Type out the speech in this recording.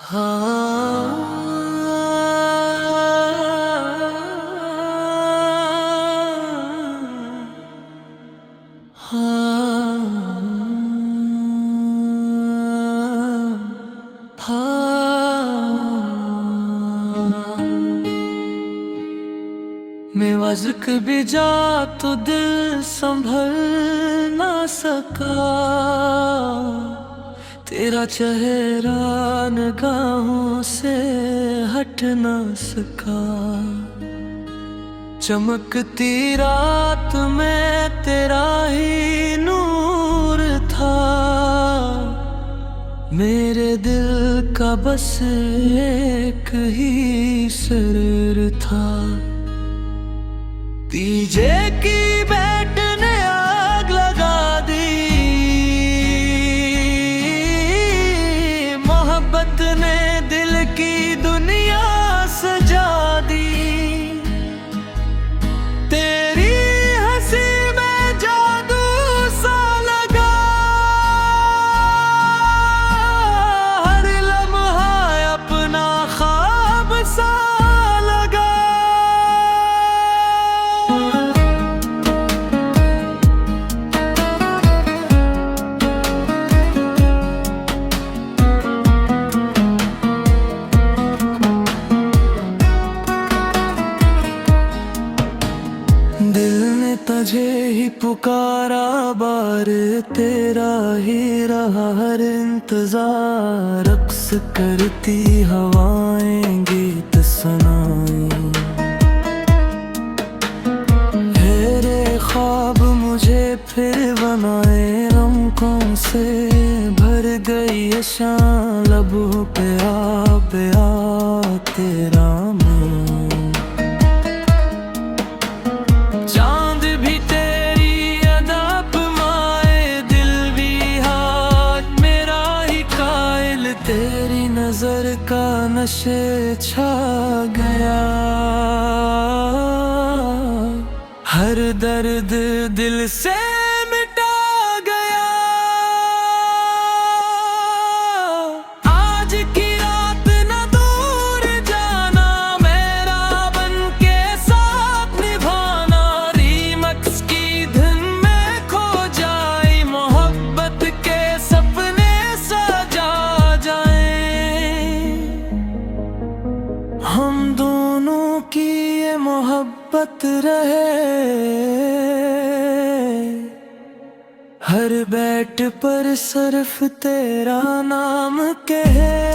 हाँ, मैं वज़्क भी जा तो दिल संभल ना सका, तेरा चेहरा निगाहों से हट ना सका। चमकती रात में तेरा ही नूर था, मेरे दिल का बस एक ही सरूर था। डीजे की बैट ने आग लगा दी, मोहब्बत ने दिल की दुनिया सजा दी। तेरी हंसी में जादू सा लगा, हर लम्हा अपना ख्वाब सा लगा। दिल ने तुझे ही पुकारा, बार तेरा ही रहा हर इंतजार। रक्स करती हवाएं गीत सुनाई, तेरे ख्वाब मुझे फिर बनाए। रंगों से भर गई ये शाम, लबों पे आ तेरा मुँह। चांद भी तेरी अदा पे माए, दिल भी हाथ मेरा ही कायल। तेरी नजर का नशे छा गया, हर दर्द दिल से मिटा गया। आज की रात न दूर जाना, मेरा बन के साथ निभाना। रीमक्स की धुन में खो जाए, मोहब्बत के सपने सजा जाए। हम दोनों की ये मोहब्बत रहे, हर बैट पर सिर्फ तेरा नाम कहे।